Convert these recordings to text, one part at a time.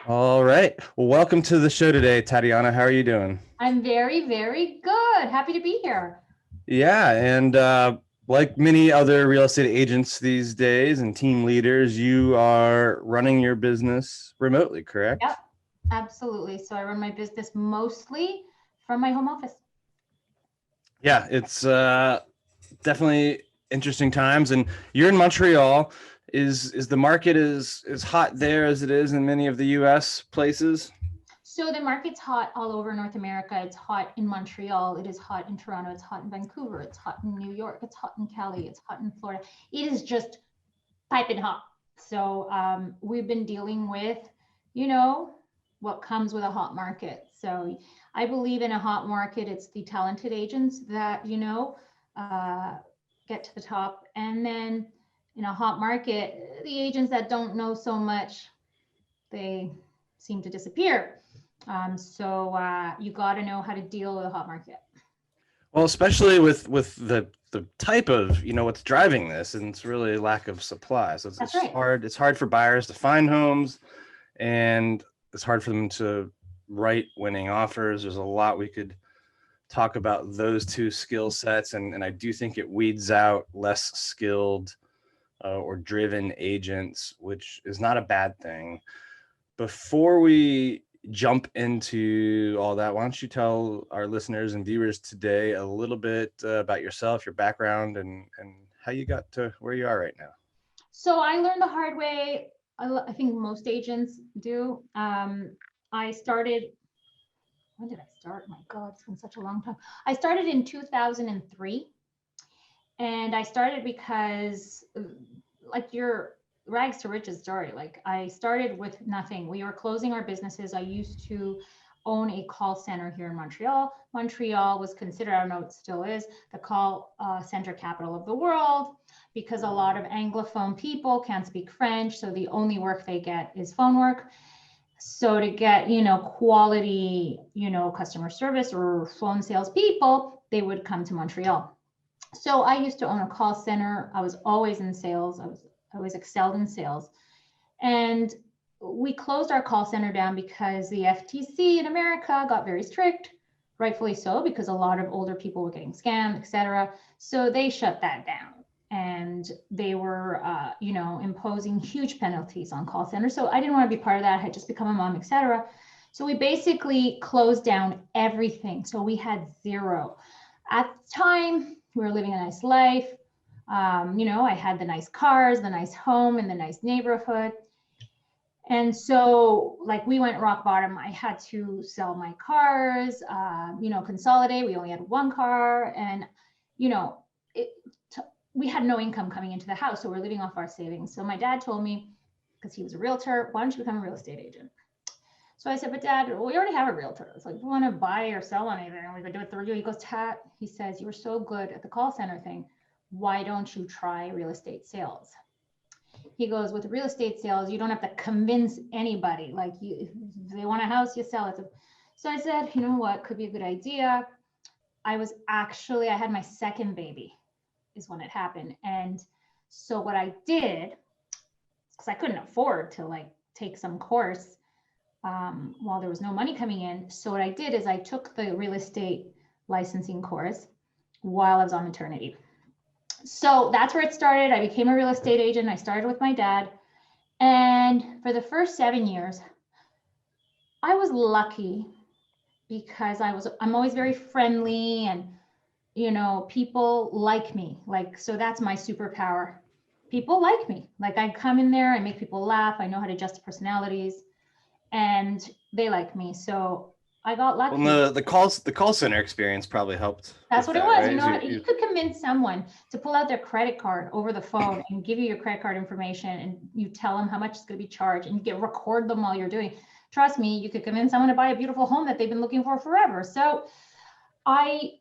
All right. Well, welcome to the show today, Tatiana. How are you doing? I'm very, very good. Happy to be here. Yeah, and like many other real estate agents these days and team leaders, you are running your business remotely, Yep, correct? absolutely. So I run my business mostly from my home office. Yeah, it's definitely interesting times. And you're in Montreal. Is the market as hot there as it is in many of the U.S. places? So the market's hot all over North America. It's hot in Montreal. It is hot in Toronto. It's hot in Vancouver. It's hot in New York. It's hot in Cali. It's hot in Florida. It is just piping hot. So we've been dealing with, you know, what comes with a hot market. So I believe in a hot market, it's the talented agents that, uh, get to the top. And then in a hot market, the agents that don't know so much, they seem to disappear. So you got to know how to deal with a hot market. Well, especially with the type of what's driving this, and it's really lack of supply. So That's it's right. hard. It's hard for buyers to find homes, and it's hard for them to write winning offers. There's a lot we could talk about those two skill sets, and I do think it weeds out less skilled or driven agents, which is not a bad thing. Before we jump into all that, why don't you tell our listeners and viewers today a little bit about yourself, your background, and how you got to where you are right now? So I learned the hard way. I think most agents do. I started, when did I start? My God, it's been such a long time. I started in 2003. And I started because, like your rags to riches story, like I started with nothing. We were closing our businesses. I used to own a call center here in Montreal. Montreal was considered, I don't know, it still is, the call center capital of the world because a lot of Anglophone people can't speak French. So the only work they get is phone work. So to get, quality, customer service or phone sales people, they would come to Montreal. So I used to own a call center. I was always in sales. I always excelled in sales. And we closed our call center down because the FTC in America got very strict, rightfully so, because a lot of older people were getting scammed, etc. So they shut that down. And they were, imposing huge penalties on call centers. So I didn't want to be part of that. I had just become a mom, etc. So we basically closed down everything. So we had zero. At the time, we were living a nice life. I had the nice cars, the nice home, and the nice neighborhood. And so, like, we went rock bottom. I had to sell my cars, consolidate. We only had one car, and you know, it, we had no income coming into the house, so we're living off our savings. So my dad told me, because he was a realtor, why don't you become a real estate agent? So I said, but Dad, we already have a realtor. It's like, if we want to buy or sell anything, we could do it through you. He goes, Tat, he says, you were so good at the call center thing. Why don't you try real estate sales? He goes, with real estate sales, you don't have to convince anybody. Like, if they want a house, you sell it. So I said, you know what, could be a good idea. I had my second baby is when it happened. And so what I did, because I couldn't afford to like take some course while there was no money coming in. So what I did is I took the real estate licensing course while I was on maternity. So that's where it started. I became a real estate agent. I started with my dad. And for the first 7 years, I was lucky because I'm always very friendly and, people like me. Like, so that's my superpower. People like me. Like I come in there, I make people laugh. I know how to adjust personalities and they like me. So I got Well, lucky. the call center experience probably helped That's with what it that, was. right? You could convince someone to pull out their credit card over the phone and give you your credit card information and you tell them how much it's going to be charged and you get record them while you're doing. Trust me, you could convince someone to buy a beautiful home that they've been looking for forever. So I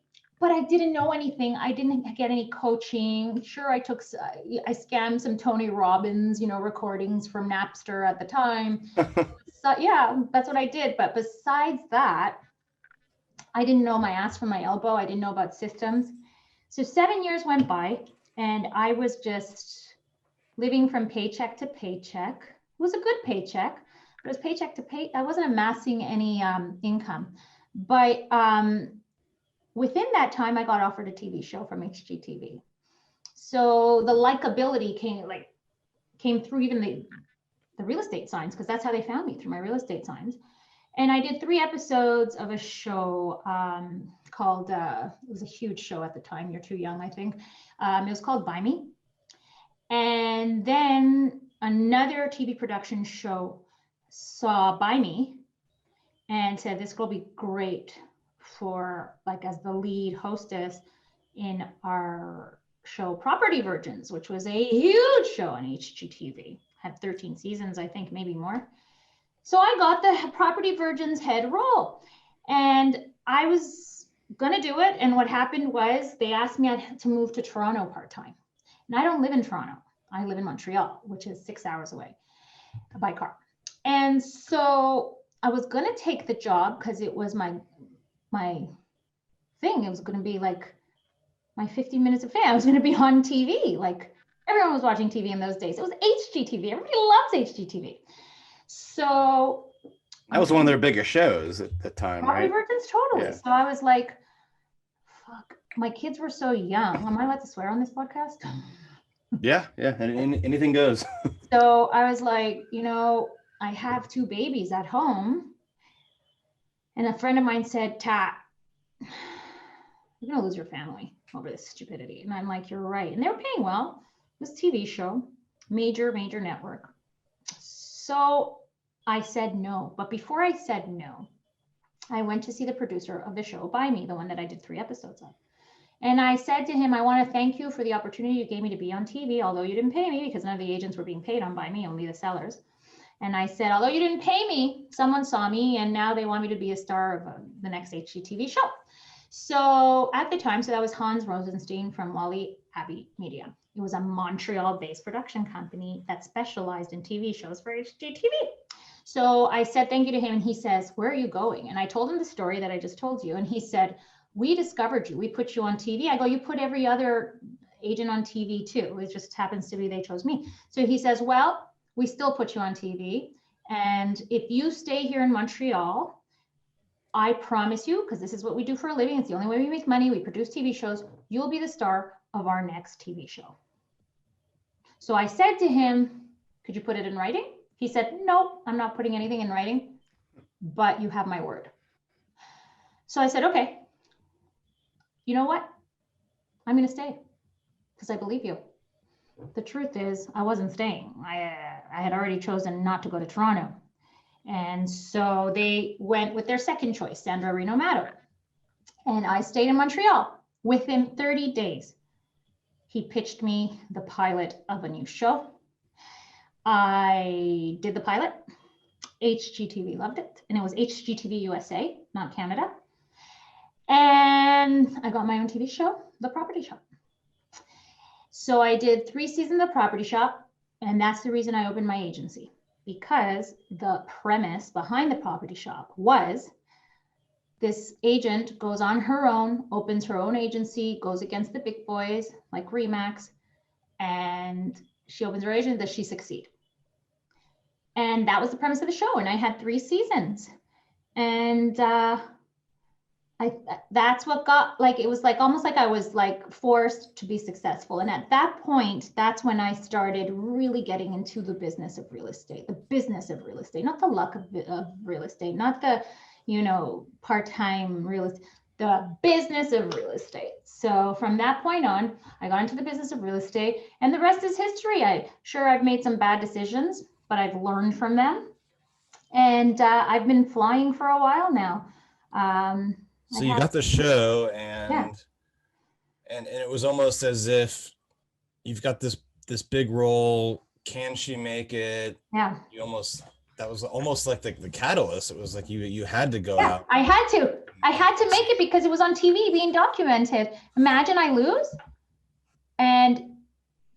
but I didn't know anything. I didn't get any coaching. Sure, I scammed some Tony Robbins, recordings from Napster at the time. So yeah, that's what I did. But besides that, I didn't know my ass from my elbow. I didn't know about systems. So 7 years went by and I was just living from paycheck to paycheck. It was a good paycheck, it was paycheck to pay. I wasn't amassing any income, but within that time, I got offered a TV show from HGTV. So the likability came through even the real estate signs, because that's how they found me, through my real estate signs. And I did 3 episodes of a show called, it was a huge show at the time. You're too young, I think. It was called Buy Me. And then another TV production show saw Buy Me and said, this girl will be great for like as the lead hostess in our show Property Virgins, which was a huge show on HGTV. Had 13 seasons, I think, maybe more. So I got the Property Virgins head role, and I was gonna do it. And what happened was they asked me to move to Toronto part-time. And I don't live in Toronto. I live in Montreal, which is 6 hours away by car. And so I was gonna take the job because it was my thing. It was gonna be like my 15 minutes of fame. I was gonna be on TV. Like everyone was watching TV in those days. It was HGTV. Everybody loves HGTV. So that was one of their biggest shows at the time, right? Virgins, totally. Yeah. So I was like, fuck, my kids were so young. Am I allowed to swear on this podcast? Yeah, and anything goes. So I was like, you know, I have 2 babies at home. And a friend of mine said, Tat, you're gonna lose your family over this stupidity. And I'm like, you're right. And they were paying well. It was a TV show, major network. So I said no. But before I said no, I went to see the producer of the show Buy Me, the one that I did 3 episodes of. And I said to him, I want to thank you for the opportunity you gave me to be on TV, although you didn't pay me, because none of the agents were being paid on Buy Me, only the sellers. And I said, although you didn't pay me, someone saw me, and now they want me to be a star of the next HGTV show. So at the time, so that was Hans Rosenstein from Wally Abbey Media. It was a Montreal-based production company that specialized in TV shows for HGTV. So I said thank you to him, and he says, where are you going? And I told him the story that I just told you, and he said, we discovered you. We put you on TV. I go, you put every other agent on TV too. It just happens to be they chose me. So he says, well, we still put you on TV. And if you stay here in Montreal, I promise you, because this is what we do for a living, it's the only way we make money, we produce TV shows, you'll be the star of our next TV show. So I said to him, could you put it in writing? He said, nope, I'm not putting anything in writing, but you have my word. So I said, okay, you know what? I'm going to stay because I believe you. The truth is, I wasn't staying. I had already chosen not to go to Toronto. And so they went with their second choice, Sandro Reno Mato. And I stayed in Montreal. Within 30 days, he pitched me the pilot of a new show. I did the pilot. HGTV loved it. And it was HGTV USA, not Canada. And I got my own TV show, The Property Shop. So I did 3 seasons of Property Shop. And that's the reason I opened my agency, because the premise behind the Property Shop was this agent goes on her own, opens her own agency, goes against the big boys like Remax, and she opens her agent. Does she succeed? And that was the premise of the show. And I had 3 seasons. And that's what got, like, it was like almost like I was like forced to be successful. And at that point, that's when I started really getting into the business of real estate, not the luck of real estate, not the, you know, part-time real estate, the business of real estate. So from that point on, I got into the business of real estate, and the rest is history. I've made some bad decisions, but I've learned from them. And I've been flying for a while now. So you got the show, and yeah. and it was almost as if you've got this big role. Can she make it? Yeah. That was almost like the catalyst. It was like you had to go out. I had to make it because it was on TV being documented. Imagine I lose. And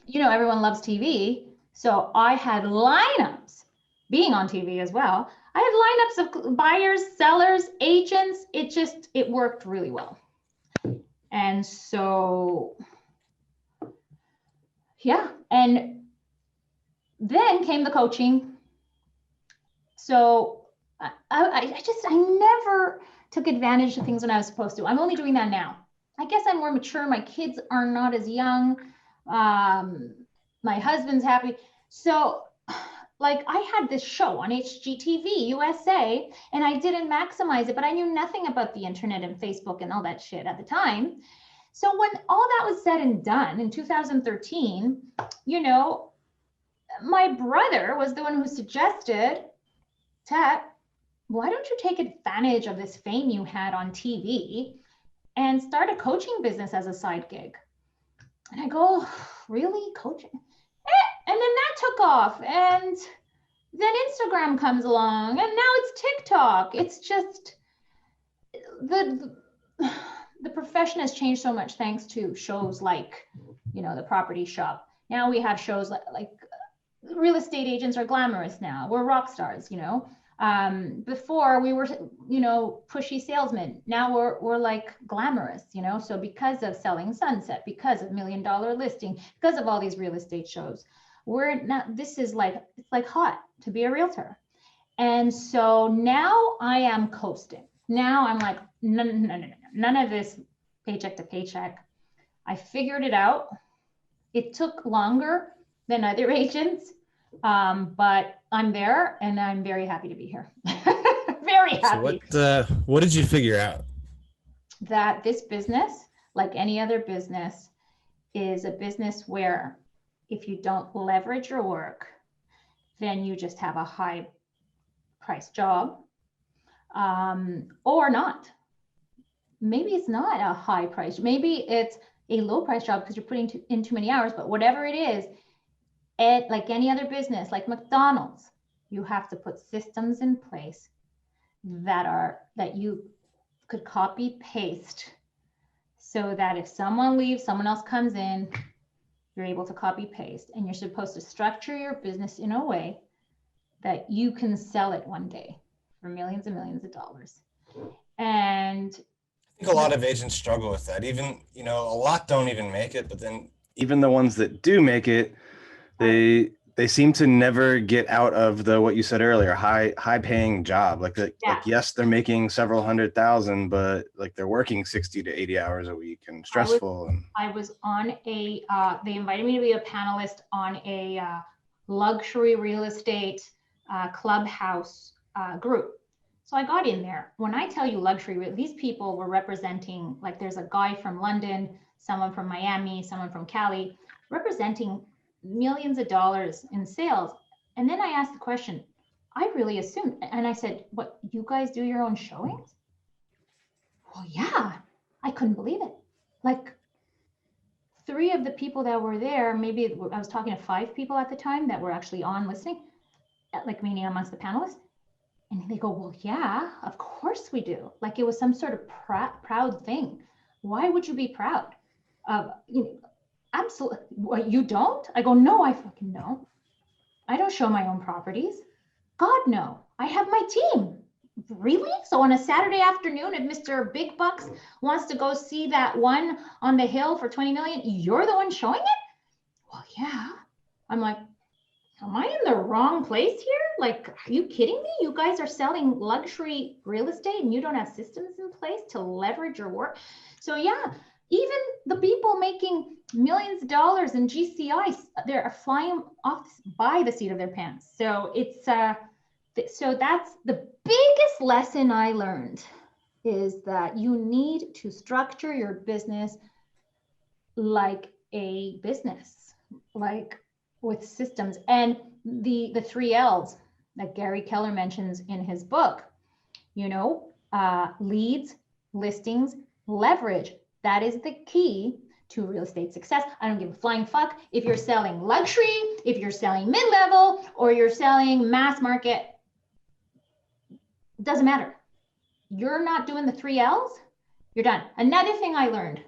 you know, everyone loves TV. So I had lineups being on TV as well. I had lineups of buyers, sellers, agents. It worked really well. And so, yeah. And then came the coaching. So I never took advantage of things when I was supposed to. I'm only doing that now. I guess I'm more mature. My kids are not as young. My husband's happy. So like I had this show on HGTV USA and I didn't maximize it, but I knew nothing about the internet and Facebook and all that shit at the time. So when all that was said and done in 2013, you know, my brother was the one who suggested, Tat, why don't you take advantage of this fame you had on TV and start a coaching business as a side gig? And I go, really, coaching? And then that took off, and then Instagram comes along, and now it's TikTok. It's just the profession has changed so much thanks to shows like, you know, the Property Shop. Now we have shows like real estate agents are glamorous now. We're rock stars, you know. Before we were, you know, pushy salesmen. Now we're like glamorous, you know. So because of Selling Sunset, because of $1 Million Listing, because of all these real estate shows, we're not, this is like, it's like hot to be a realtor. And so now I am coasting. Now I'm like, none of this paycheck to paycheck. I figured it out. It took longer than other agents, but I'm there and I'm very happy to be here. Very happy. So what did you figure out? That this business, like any other business, is a business where if you don't leverage your work, then you just have a high price job, or not. Maybe it's not a high price. Maybe it's a low price job because you're putting in too many hours, but whatever it is, like any other business, like McDonald's, you have to put systems in place that you could copy paste so that if someone leaves, someone else comes in, you're able to copy paste, and you're supposed to structure your business in a way that you can sell it one day for millions and millions of dollars. And I think a lot of agents struggle with that. Even, you know, a lot don't even make it, but then Even the ones that do make it, they seem to never get out of the, what you said earlier, high paying job. Like that, Yeah. like, yes, they're making several $100,000, but like they're working 60 to 80 hours a week and stressful. I was on a, they invited me to be a panelist on a luxury real estate clubhouse group. So I got in there. When I tell you luxury, these people were representing, like there's a guy from London, someone from Miami, someone from Cali, representing millions of dollars in sales. And then I asked the question, I really assumed, and I said, what, you guys do your own showings? Well, yeah, I couldn't believe it. Like 3 of the people that were there, maybe I was talking to 5 people at the time that were actually on listening, like meaning amongst the panelists. And they go, well, yeah, of course we do. Like it was some sort of proud thing. Why would you be proud? You know, absolutely. What, you don't? I go, no, I fucking don't. I don't show my own properties. God, no. I have my team. Really? So on a Saturday afternoon, if Mr. Big Bucks wants to go see that one on the hill for 20 million, you're the one showing it? Well, yeah. I'm like, am I in the wrong place here? Like, are you kidding me? You guys are selling luxury real estate and you don't have systems in place to leverage your work. So yeah, even the people making millions of dollars in GCI, they're flying off by the seat of their pants. So it's, so that's the biggest lesson I learned, is that you need to structure your business like a business, like with systems. And the 3 L's that Gary Keller mentions in his book, you know, leads, listings, leverage. That is the key to real estate success. I don't give a flying fuck if you're selling luxury, if you're selling mid-level, or you're selling mass market. It doesn't matter. You're not doing the 3 L's, you're done. Another thing I learned,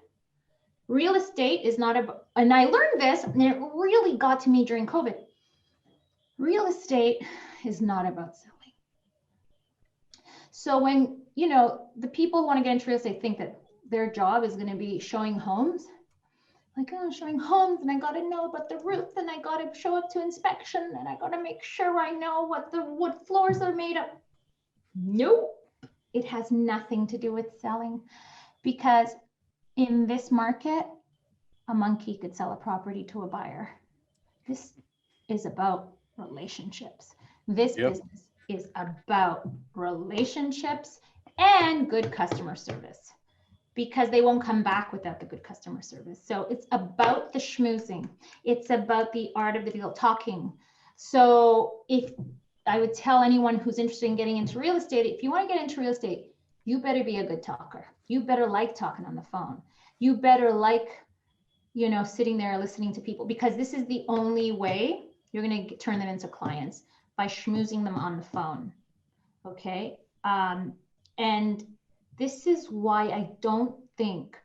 real estate is not about, and I learned this, and it really got to me during COVID. Real estate is not about selling. So when, you know, the people who want to get into real estate think that their job is going to be showing homes, like, oh, showing homes, and I got to know about the roof, and I got to show up to inspection, and I got to make sure I know what the wood floors are made of. Nope. It has nothing to do with selling, because in this market, a monkey could sell a property to a buyer. This is about relationships. This business is about relationships and good customer service, because they won't come back without the good customer service. So it's about the schmoozing. It's about the art of the deal, talking. So if I would tell anyone who's interested in getting into real estate, if you want to get into real estate, you better be a good talker. You better like talking on the phone. You better like, you know, sitting there listening to people, because this is the only way you're going to turn them into clients, by schmoozing them on the phone. Okay. And this is why I don't think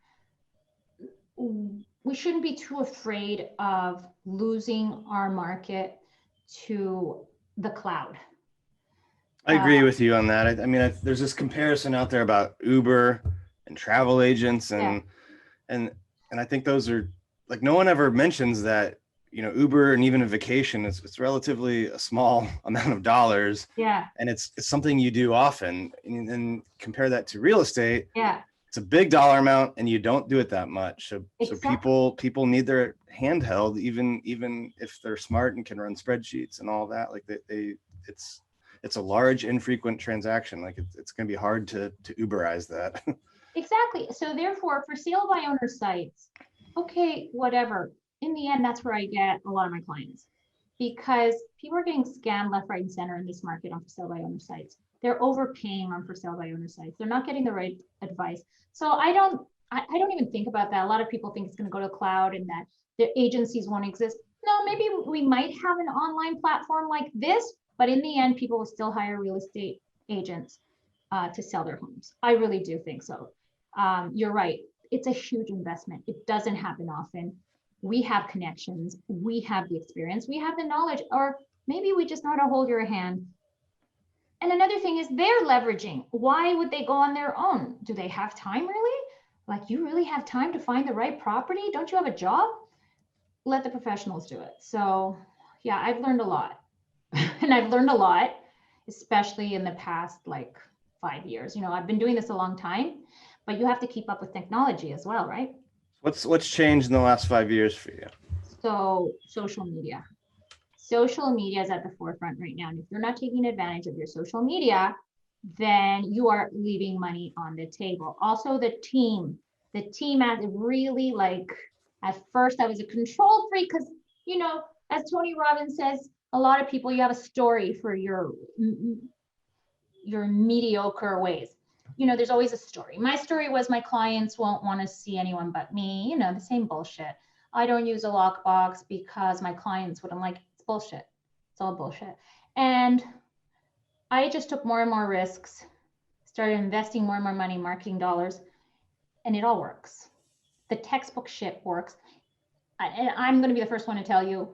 we shouldn't be too afraid of losing our market to the cloud. I agree with you on that. I mean, there's this comparison out there about Uber and travel agents, and I think those are, like, no one ever mentions that, you know, Uber and even a vacation, it's relatively a small amount of dollars. Yeah. And it's something you do often, and compare that to real estate. Yeah. It's a big dollar amount and you don't do it that much. So, Exactly. so people need their handheld, even if they're smart and can run spreadsheets and all that. Like it's a large, infrequent transaction. Like it's going to be hard to Uberize that. Exactly. So therefore, for sale by owner sites, okay, whatever. In the end, that's where I get a lot of my clients, because people are getting scammed left, right, and center in this market on for sale by owner sites. They're overpaying on for sale by owner sites. They're not getting the right advice. So I don't even think about that. A lot of people think it's going to go to cloud and that the agencies won't exist. No, maybe we might have an online platform like this, but in the end, people will still hire real estate agents to sell their homes. I really do think so. You're right. It's a huge investment. It doesn't happen often. We have connections. We have the experience. We have the knowledge, or maybe we just know how to hold your hand. And another thing is they're leveraging. Why would they go on their own? Do they have time really? Like, you really have time to find the right property? Don't you have a job? Let the professionals do it. So yeah, I've learned a lot. And I've learned a lot, especially in the past, like 5 years. You know, I've been doing this a long time, but you have to keep up with technology as well, right? What's changed in the last 5 years for you? So social media. Social media is at the forefront right now. And if you're not taking advantage of your social media, then you are leaving money on the table. Also, the team has really, like, at first I was a control freak, because, you know, as Tony Robbins says, a lot of people, you have a story for your mediocre ways. You know, there's always a story. My story was my clients won't want to see anyone but me, you know, the same bullshit. I don't use a lockbox because my clients would. I'm like, it's bullshit. It's all bullshit. And I just took more and more risks, started investing more and more money, marketing dollars, and it all works. The textbook shit works. And I'm going to be the first one to tell you,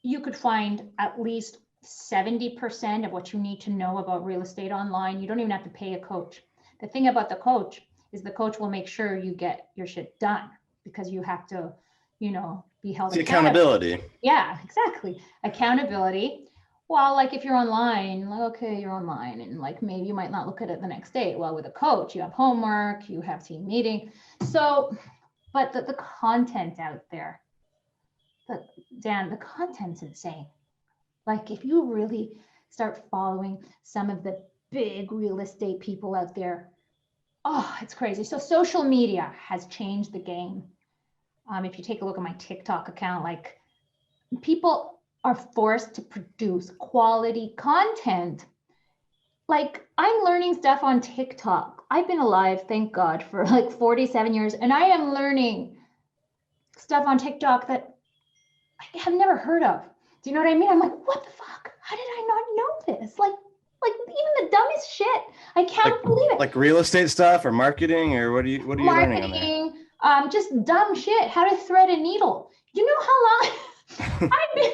you could find at least 70% of what you need to know about real estate online. You don't even have to pay a coach. The thing about the coach is the coach will make sure you get your shit done, because you have to, you know, be held accountable. Accountability. Yeah, exactly. Accountability. Well, like if you're online, like, okay, you're online, and like maybe you might not look at it the next day. Well, with a coach, you have homework, you have team meeting. So, but the content out there, Dan, the content's insane. Like if you really start following some of the big real estate people out there, oh, it's crazy. So social media has changed the game. If you take a look at my TikTok account, like, people are forced to produce quality content. Like, I'm learning stuff on TikTok. I've been alive, thank God, for like 47 years, and I am learning stuff on TikTok that I have never heard of. Do you know what I mean? I'm like, what the fuck? How did I not know this? Like even the dumbest shit. I can't believe it. Like real estate stuff or marketing, or what are you learning on there? Just dumb shit. How to thread a needle. You know how long I've been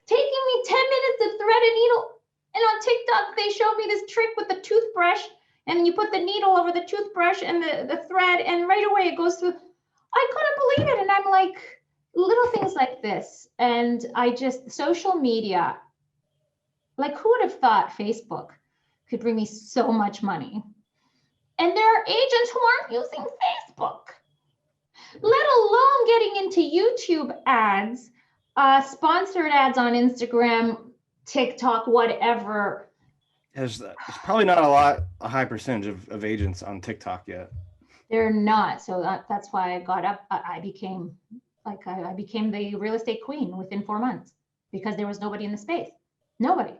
taking me 10 minutes to thread a needle, and on TikTok they showed me this trick with the toothbrush, and you put the needle over the toothbrush and the thread, and right away it goes through. I couldn't believe it. And I'm like, little things like this. And social media, like who would have thought Facebook could bring me so much money? And there are agents who aren't using Facebook, let alone getting into YouTube ads, sponsored ads on Instagram, TikTok, whatever. There's probably not a high percentage of agents on TikTok yet. They're not. So that's why I got up. I became the real estate queen within 4 months because there was nobody in the space. Nobody.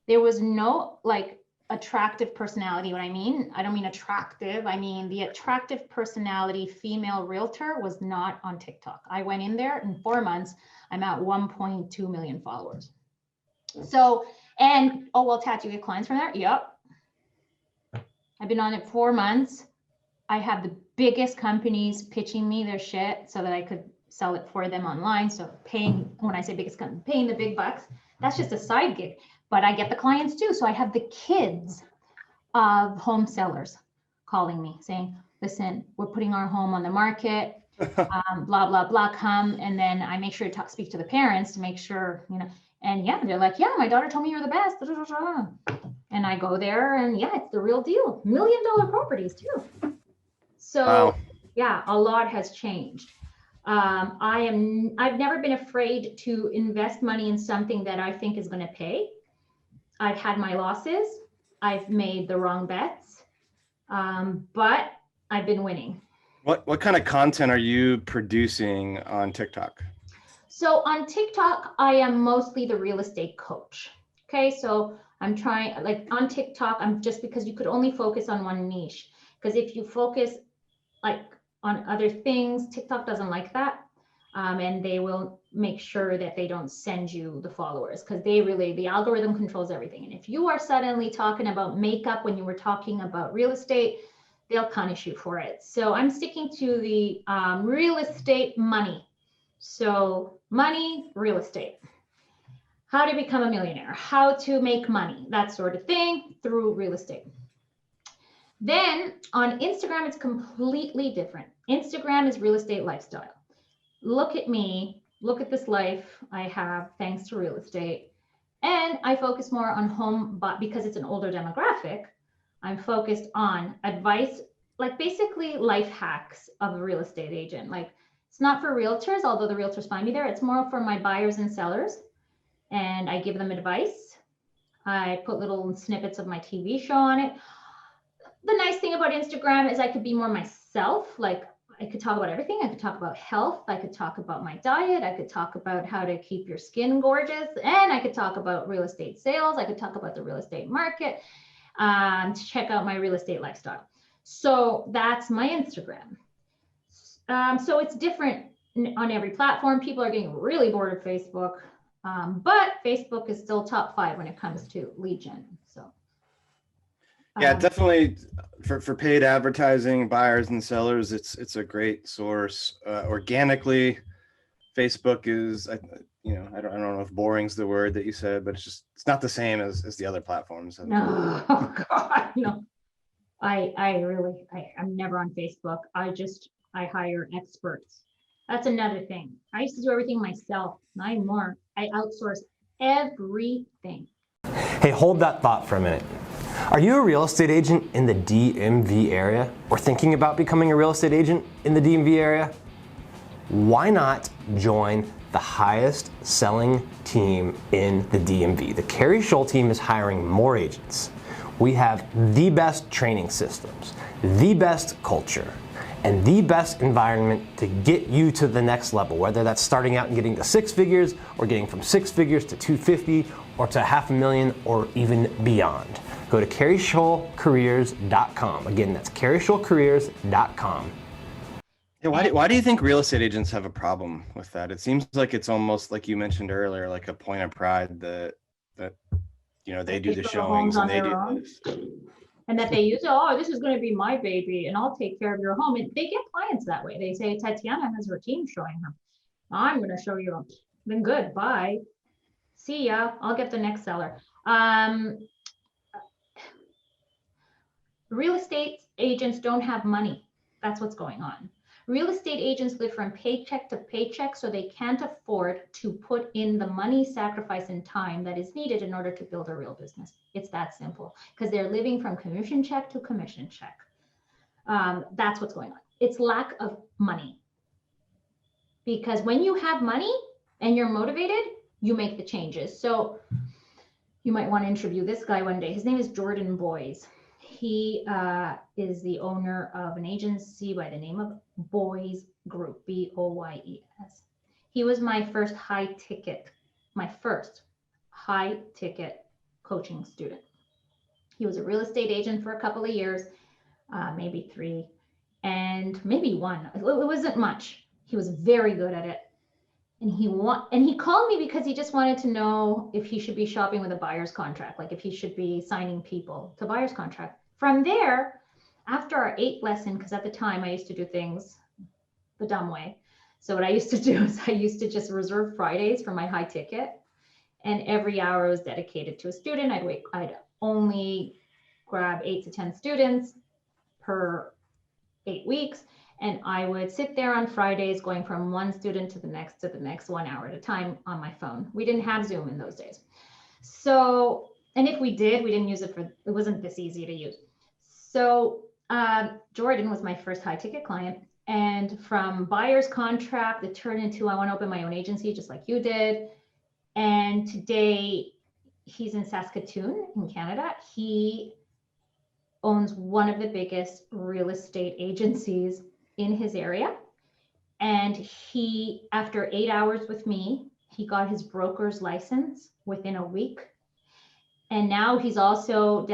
There was no like attractive personality. What I don't mean attractive. I mean the attractive personality female realtor was not on TikTok. I went in there in 4 months. I'm at 1.2 million followers. So, and oh well, Tat, you get clients from there? Yep. I've been on it 4 months. I have the biggest companies pitching me their shit so that I could sell it for them online. So when I say biggest company, paying the big bucks, that's just a side gig, but I get the clients too. So I have the kids of home sellers calling me saying, listen, we're putting our home on the market, blah, blah, blah, come. And then I make sure to speak to the parents to make sure, and yeah, they're like, yeah, my daughter told me you're the best. And I go there and yeah, it's the real deal. $1 million properties too. So wow. Yeah, a lot has changed. I've never been afraid to invest money in something that I think is going to pay. I've had my losses. I've made the wrong bets, but I've been winning. What kind of content are you producing on TikTok? So on TikTok, I am mostly the real estate coach. Okay, so I'm trying, like on TikTok, just because you could only focus on one niche. Because if you focus like on other things, TikTok doesn't like that. And they will make sure that they don't send you the followers because the algorithm controls everything. And if you are suddenly talking about makeup when you were talking about real estate, they'll punish you for it. So I'm sticking to the real estate money. So money, real estate. How to become a millionaire, how to make money, that sort of thing through real estate. Then on Instagram, it's completely different. Instagram is real estate lifestyle. Look at me, look at this life I have thanks to real estate. And I focus more on home, but because it's an older demographic, I'm focused on advice, like basically life hacks of a real estate agent. Like it's not for realtors, although the realtors find me there. It's more for my buyers and sellers. And I give them advice. I put little snippets of my TV show on it. The nice thing about Instagram is I could be more myself. Like I could talk about everything. I could talk about health. I could talk about my diet. I could talk about how to keep your skin gorgeous. And I could talk about real estate sales. I could talk about the real estate market, to check out my real estate lifestyle. So that's my Instagram. So it's different on every platform. People are getting really bored of Facebook, but Facebook is still top 5 when it comes to lead gen. So. Yeah, definitely for paid advertising, buyers and sellers, it's a great source. Organically, Facebook is, I don't know if boring's the word that you said, but it's not the same as the other platforms. No, oh God, no. I'm never on Facebook. I hire experts. That's another thing. I used to do everything myself, not anymore. I outsource everything. Hey, hold that thought for a minute. Are you a real estate agent in the DMV area or thinking about becoming a real estate agent in the DMV area? Why not join the highest selling team in the DMV? The KERI team is hiring more agents. We have the best training systems, the best culture, and the best environment to get you to the next level, whether that's starting out and getting to 6 figures or getting from 6 figures to 250 or to $500,000 or even beyond. Go to kerishoalcareers.com. Again, that's kerishoalcareers.com. Yeah, why do you think real estate agents have a problem with that? It seems like it's almost like you mentioned earlier, like a point of pride that they do the showings and they do this. And that they use, this is going to be my baby and I'll take care of your home. And they get clients that way. They say, Tatiana has her team showing her. I'm going to show you. Then good, bye. See ya. I'll get the next seller. Real estate agents don't have money. That's what's going on. Real estate agents live from paycheck to paycheck, so they can't afford to put in the money, sacrifice, and time that is needed in order to build a real business. It's that simple, because they're living from commission check to commission check. That's what's going on. It's lack of money. Because when you have money and you're motivated, you make the changes. So you might want to interview this guy one day. His name is Jordan Boys. He is the owner of an agency by the name of Boys Group, Boyes. He was my first high ticket coaching student. He was a real estate agent for a couple of years, maybe 3, and maybe 1. It wasn't much. He was very good at it. And he called me because he just wanted to know if he should be shopping with a buyer's contract, like if he should be signing people to buyer's contract. From there, after our 8th lesson, because at the time I used to do things the dumb way. So what I used to do is I used to just reserve Fridays for my high ticket, and every hour was dedicated to a student. I'd only grab 8 to 10 students per 8 weeks. And I would sit there on Fridays going from one student to the next 1 hour at a time on my phone. We didn't have Zoom in those days. So, and if we did, we didn't use it it wasn't this easy to use. So Jordan was my first high ticket client. And from buyer's contract, it turned into, I want to open my own agency, just like you did. And today he's in Saskatoon in Canada. He owns one of the biggest real estate agencies in his area. And he, after 8 hours with me, he got his broker's license within a week. And now he's also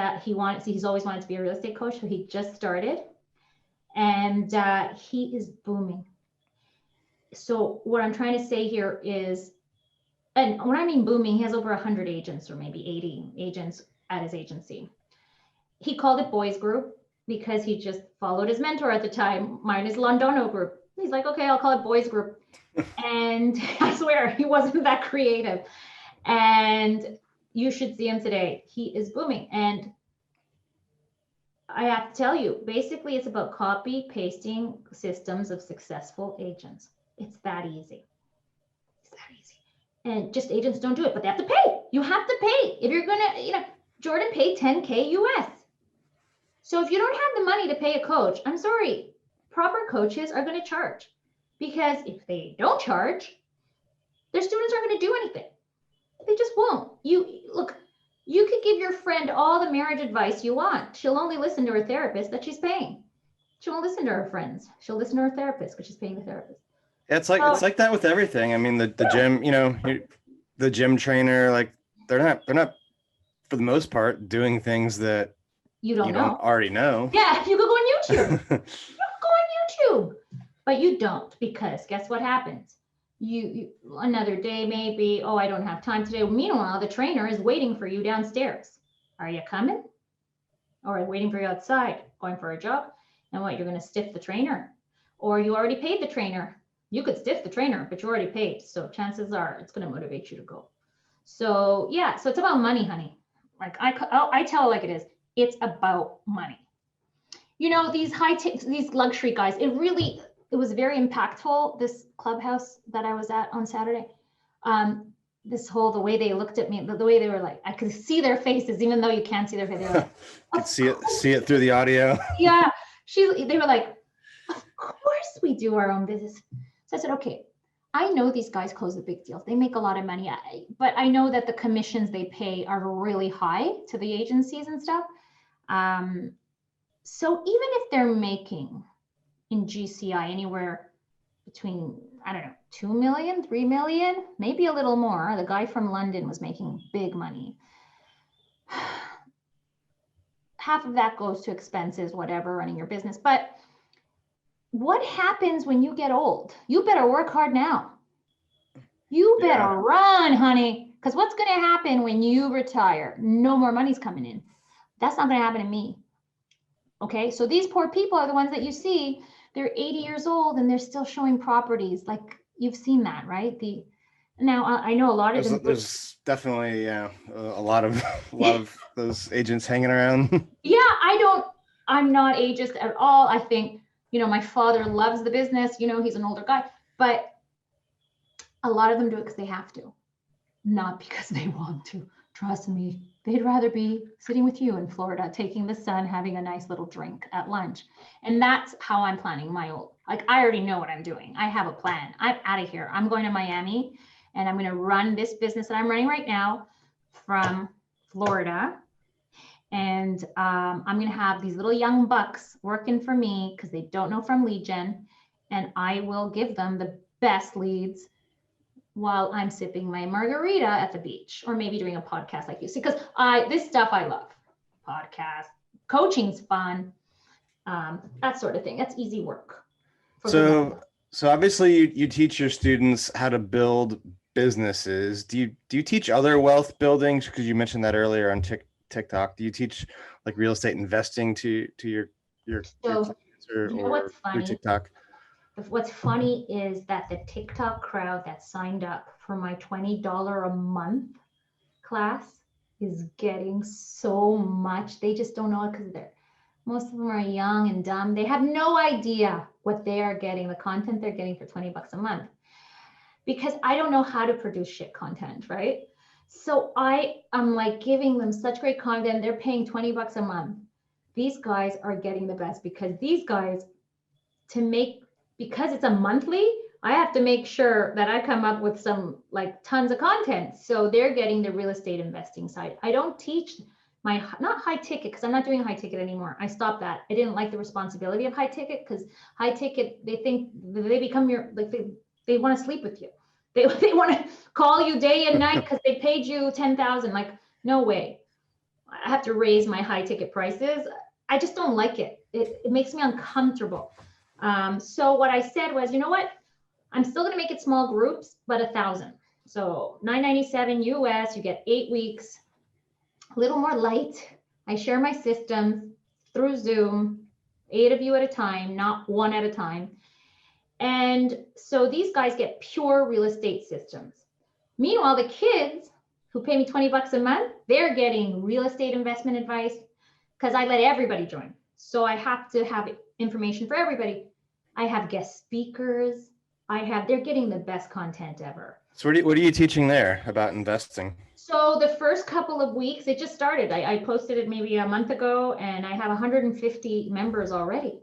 he's always wanted to be a real estate coach. So he just started, and he is booming. So what I'm trying to say here is, and when I mean booming, he has over 100 agents, or maybe 80 agents at his agency. He called it Boys Group because he just followed his mentor at the time. Mine is Londono Group. He's like, okay, I'll call it Boys Group. And I swear he wasn't that creative. And you should see him today. He is booming. And I have to tell you, basically it's about copy pasting systems of successful agents. It's that easy. It's that easy. And just agents don't do it, but they have to pay. You have to pay. If you're gonna, Jordan paid $10K US. So if you don't have the money to pay a coach, I'm sorry, proper coaches are going to charge, because if they don't charge, their students aren't going to do anything. They just won't. You could give your friend all the marriage advice you want. She'll only listen to her therapist that she's paying. She won't listen to her friends. She'll listen to her therapist because she's paying the therapist. Yeah, it's like that with everything. I mean, the gym, the gym trainer, like they're not for the most part doing things that you don't already know. Yeah, you could go on YouTube. But you don't, because guess what happens? You another day maybe, I don't have time today. Meanwhile, the trainer is waiting for you downstairs. Are you coming? Or waiting for you outside, going for a jog? And what, you're going to stiff the trainer? Or you already paid the trainer. You could stiff the trainer, but you already paid. So chances are it's going to motivate you to go. So yeah, so it's about money, honey. Like I tell it like it is. It's about money. These luxury guys, it was very impactful, this clubhouse that I was at on Saturday. The way they looked at me, the way they were like, I could see their faces, even though you can't see their face. They were like, could see it through the audio. Yeah, they were like, of course we do our own business. So I said, okay, I know these guys close the big deals. They make a lot of money, but I know that the commissions they pay are really high to the agencies and stuff. So even if they're making in GCI anywhere between, I don't know, 2 million, 3 million, maybe a little more. The guy from London was making big money. Half of that goes to expenses, whatever, running your business. But what happens when you get old? You better work hard now. You better run, honey, because what's going to happen when you retire? No more money's coming in. That's not going to happen to me. Okay, so these poor people are the ones that you see. They're 80 years old and they're still showing properties. Like, you've seen that, right? Now I know a lot of them. There's definitely a lot of those agents hanging around. Yeah, I'm not ageist at all. I think my father loves the business, he's an older guy, but a lot of them do it because they have to, not because they want to. Trust me, they'd rather be sitting with you in Florida, taking the sun, having a nice little drink at lunch. And that's how I'm planning I already know what I'm doing. I have a plan. I'm out of here. I'm going to Miami and I'm going to run this business that I'm running right now from Florida. And I'm going to have these little young bucks working for me because they don't know from lead gen. And I will give them the best leads while I'm sipping my margarita at the beach, or maybe doing a podcast like you. See, because this stuff I love. Podcast, coaching's fun, that sort of thing. That's easy work. So obviously you teach your students how to build businesses. Do you teach other wealth building? Because you mentioned that earlier on TikTok. Do you teach like real estate investing to your clients or through TikTok? What's funny is that the TikTok crowd that signed up for my $20 a month class is getting so much. They just don't know it because most of them are young and dumb. They have no idea what they are getting, the content they're getting for $20 a month. Because I don't know how to produce shit content, right? So I'm like giving them such great content. They're paying $20 a month. These guys are getting the best because these guys, because it's a monthly, I have to make sure that I come up with some tons of content. So they're getting the real estate investing side. I don't teach not high ticket, because I'm not doing high ticket anymore. I stopped that. I didn't like the responsibility of high ticket, because high ticket, they think they become they want to sleep with you. They want to call you day and night because they paid you $10,000. No way. I have to raise my high ticket prices. I just don't like it. It makes me uncomfortable. So what I said was, you know what? I'm still going to make it small groups, but 1,000. So $997 US, you get 8 weeks, a little more light. I share my systems through Zoom, 8 of you at a time, not 1 at a time. And so these guys get pure real estate systems. Meanwhile, the kids who pay me $20 a month, they're getting real estate investment advice because I let everybody join. So I have to have information for everybody. I have guest speakers. They're getting the best content ever. So what are you teaching there about investing? So the first couple of weeks, it just started. I posted it maybe a month ago, and I have 150 members already.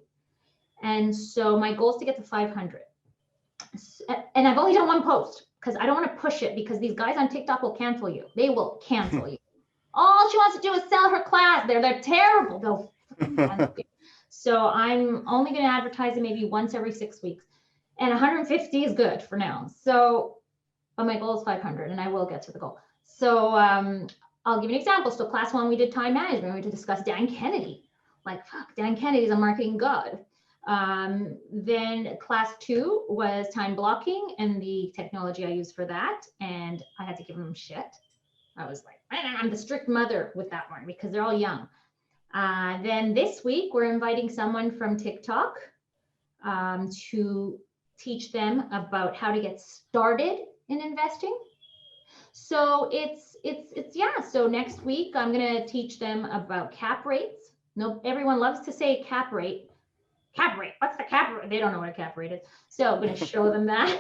And so my goal is to get to 500. And I've only done 1 post because I don't want to push it, because these guys on TikTok will cancel you. They will cancel you. All she wants to do is sell her class. They're terrible. They'll cancel you. So I'm only going to advertise it maybe once every 6 weeks. And 150 is good for now. So, but my goal is 500, and I will get to the goal. So I'll give you an example. So class 1, we did time management. We had to discuss Dan Kennedy. Dan Kennedy's a marketing god. Then class 2 was time blocking and the technology I use for that. And I had to give them shit. I was like, I'm the strict mother with that one because they're all young. Then this week, we're inviting someone from TikTok to teach them about how to get started in investing. So so next week, I'm going to teach them about cap rates. No, everyone loves to say cap rate. Cap rate, what's the cap rate? They don't know what a cap rate is. So I'm going to show them that.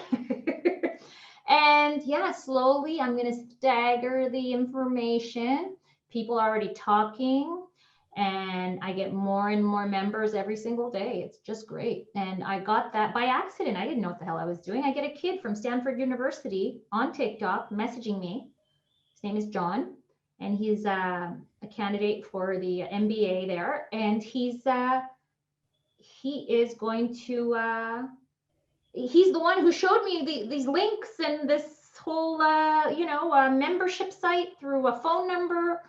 And yeah, slowly I'm going to stagger the information. People are already talking, and I get more and more members every single day. It's just great. And I got that by accident. I didn't know what the hell I was doing. I get a kid from Stanford University on TikTok messaging me. His name is John, and he's a candidate for the MBA there. And he is going to, he's the one who showed me these links and this whole, membership site through a phone number,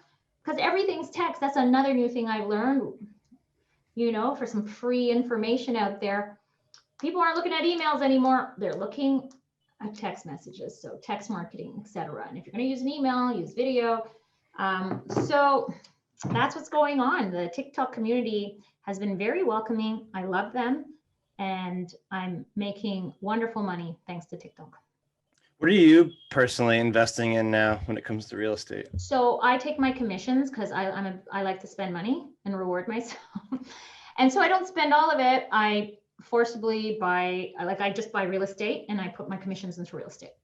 because everything's text. That's another new thing I've learned, for some free information out there. People aren't looking at emails anymore. They're looking at text messages. So text marketing, etc. And if you're going to use an email, use video. So that's what's going on. The TikTok community has been very welcoming. I love them. And I'm making wonderful money thanks to TikTok. What are you personally investing in now when it comes to real estate? So I take my commissions because I like to spend money and reward myself. And so I don't spend all of it. I forcibly buy, like I just buy real estate and I put my commissions into real estate.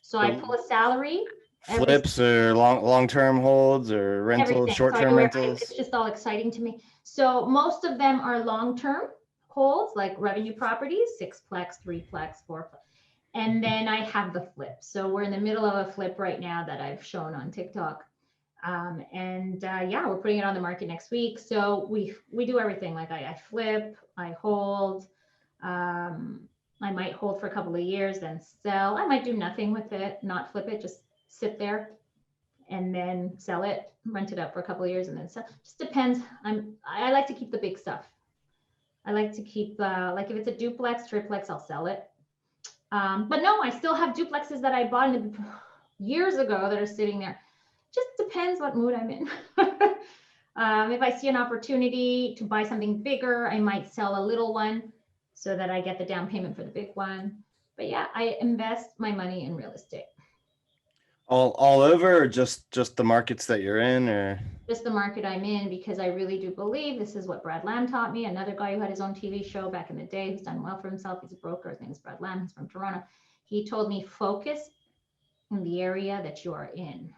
So I pull a salary. Flips or long-term holds or rentals, Everything. short-term So rentals? it's just all exciting to me. So most of them are long-term holds, like revenue properties, 6-plex, 3-plex, 4-plex. And then I have the flip. So we're in the middle of a flip right now that I've shown on TikTok. Yeah, we're putting it on the market next week. So we do everything. Like I flip, I hold. I might hold for a couple of years, then sell. I might do nothing with it, not flip it, just sit there and then sell it, rent it up for a couple of years and then sell. Just depends. I like to keep the big stuff. I like to keep, like if it's a duplex, triplex, I'll sell it. But no, I still have duplexes that I bought years ago that are sitting there. Just depends what mood I'm in. If I see an opportunity to buy something bigger, I might sell a little one so that I get the down payment for the big one. But yeah, I invest my money in real estate. All over, or just the markets that you're in, or? Just the market I'm in, because I really do believe this is what Brad Lamb taught me. Another guy who had his own TV show back in the day, who's done well for himself. He's a broker. His name is Brad Lamb. He's from Toronto. He told me, focus in the area that you are in.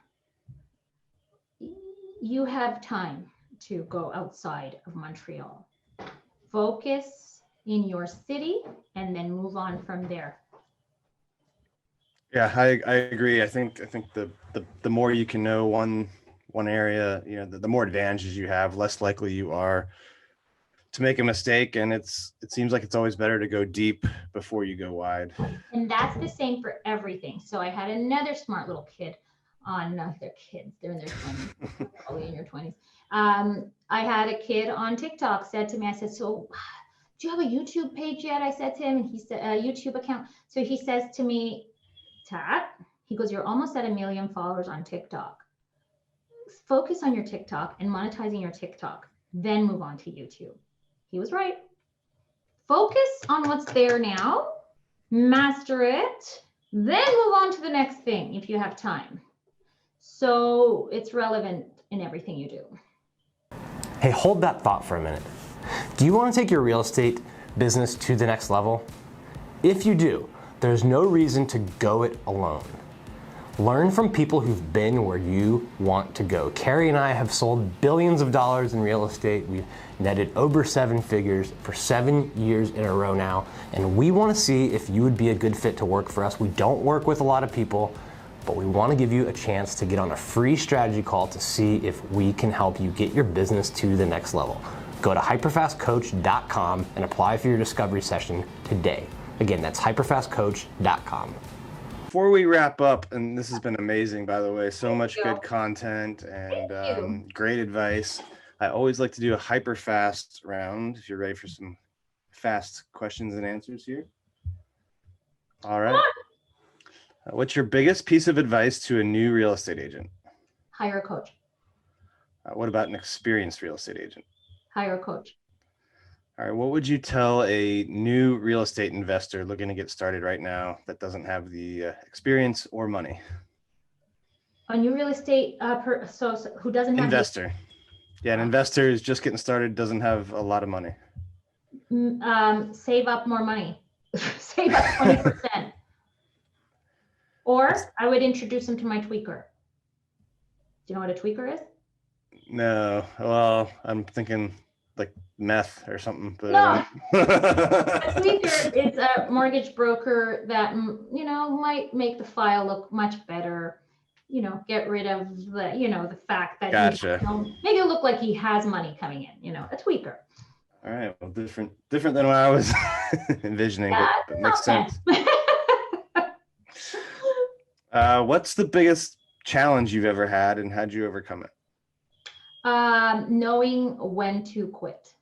You have time to go outside of Montreal. Focus in your city and then move on from there. Yeah, I agree. I think the more you can know one area, you know, the more advantages you have, less likely you are to make a mistake. And it seems like it's always better to go deep before you go wide. And that's the same for everything. So I had another smart little kid on, they're kids, they're in their 20s, probably in your 20s. I had a kid on TikTok said to me, I said, so do you have a YouTube page yet? I said to him, and he said, a YouTube account. So he says to me, Tat, he goes, you're almost at 1 million followers on TikTok. Focus on your TikTok and monetizing your TikTok, then move on to YouTube. He was right. Focus on what's there now, master it, then move on to the next thing if you have time. So it's relevant in everything you do. Hey, hold that thought for a minute. Do you want to take your real estate business to the next level? If you do, there's no reason to go it alone. Learn from people who've been where you want to go. KERI and I have sold billions of dollars in real estate. We've netted over 7 figures for 7 years in a row now, and we want to see if you would be a good fit to work for us. We don't work with a lot of people, but we want to give you a chance to get on a free strategy call to see if we can help you get your business to the next level. Go to hyperfastcoach.com and apply for your discovery session today. Again, that's hyperfastcoach.com. Before we wrap up, and this has been amazing, by the way, so much good content and great advice. I always like to do a hyper fast round if you're ready for some fast questions and answers here. All right. What's your biggest piece of advice to a new real estate agent? Hire a coach. What about an experienced real estate agent? Hire a coach. All right. What would you tell a new real estate investor looking to get started right now that doesn't have the experience or money? A new real estate so who doesn't have investor. Yeah, an investor is just getting started, doesn't have a lot of money. Save up more money. Save up 20%. Or I would introduce them to my tweaker. Do you know what a tweaker is? No. Well, I'm thinking like meth or something. But no. A tweaker is a mortgage broker that, you know, might make the file look much better. You know, get rid of the, you know, the fact that gotcha. Make it look like he has money coming in, you know, a tweaker. All right. Well, different than what I was envisioning, but makes sense. What's the biggest challenge you've ever had and how'd you overcome it? Knowing when to quit.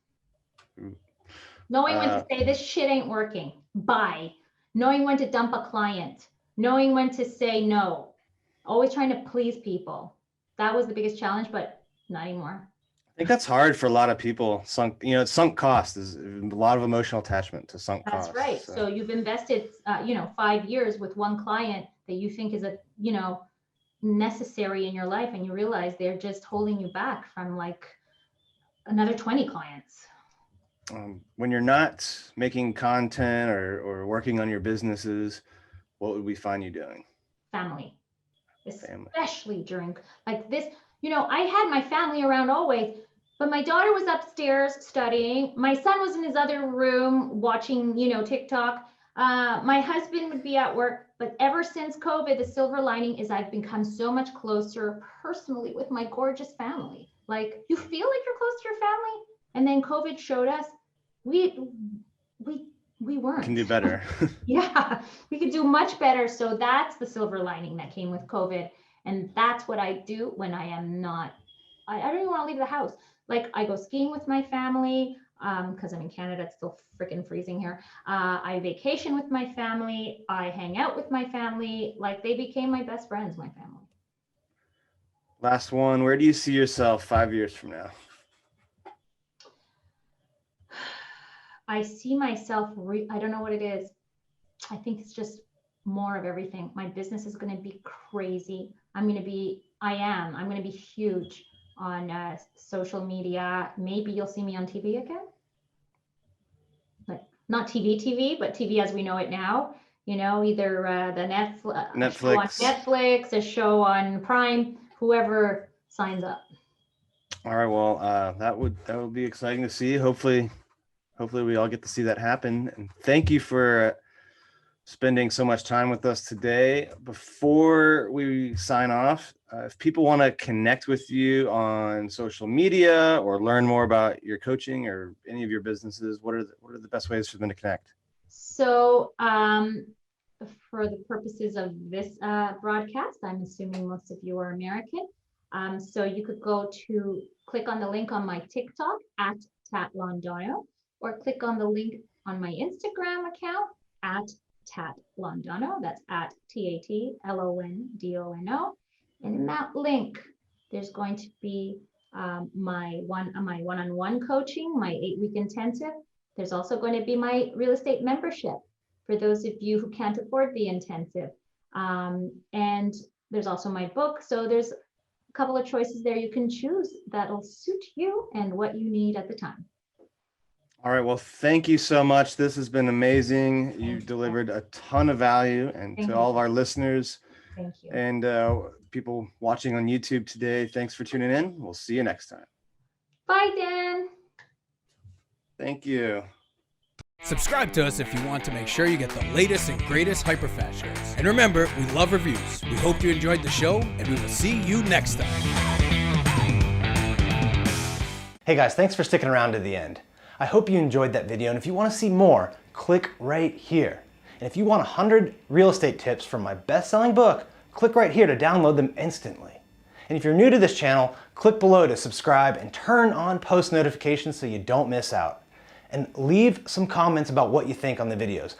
Knowing when to say this shit ain't working. Bye. Knowing when to dump a client. Knowing when to say no. Always trying to please people. That was the biggest challenge, but not anymore. I think that's hard for a lot of people. Sunk cost is a lot of emotional attachment to sunk cost. That's right. So you've invested, 5 years with one client that you think is necessary in your life, and you realize they're just holding you back from like another 20 clients. When you're not making content or working on your businesses, what would we find you doing? Family, Family. especially during like this. You know, I had my family around always, but my daughter was upstairs studying. My son was in his other room watching, you know, TikTok. My husband would be at work, but ever since COVID, the silver lining is I've become so much closer personally with my gorgeous family. Like, you feel like you're close to your family, and then COVID showed us we weren't. Can do better. Yeah, we could do much better. So that's the silver lining that came with COVID. And that's what I do when I am not, I don't even want to leave the house. Like, I go skiing with my family, because I'm in Canada, it's still freaking freezing here. I vacation with my family. I hang out with my family. Like, they became my best friends, my family. Last one, where do you see yourself 5 years from now? I see myself, I don't know what it is. I think it's just more of everything. My business is going to be crazy. I'm going to be huge on social media. Maybe you'll see me on TV again. Like, not TV, but TV as we know it now. You know, either the Netflix, show on Netflix, a show on Prime, whoever signs up. All right, well, that would be exciting to see. Hopefully we all get to see that happen. And thank you for spending so much time with us today. Before we sign off, if people want to connect with you on social media or learn more about your coaching or any of your businesses, what are the best ways for them to connect? So for the purposes of this broadcast, I'm assuming most of you are American. So you could click on the link on my TikTok at Tat Londono, or click on the link on my Instagram account at Tat Londono. That's at TATLONDONO. And in that link, there's going to be my one-on-one coaching, my 8-week intensive. There's also going to be my real estate membership for those of you who can't afford the intensive. And there's also my book. So there's a couple of choices there you can choose that'll suit you and what you need at the time. All right. Well, thank you so much. This has been amazing. You've delivered a ton of value, and to all of our listeners and people watching on YouTube today, thanks for tuning in. We'll see you next time. Bye, Dan. Thank you. Subscribe to us if you want to make sure you get the latest and greatest HyperFast shows. And remember, we love reviews. We hope you enjoyed the show, and we will see you next time. Hey guys, thanks for sticking around to the end. I hope you enjoyed that video, and if you want to see more, click right here. And if you want 100 real estate tips from my best-selling book, click right here to download them instantly. And if you're new to this channel, click below to subscribe and turn on post notifications so you don't miss out. And leave some comments about what you think on the videos.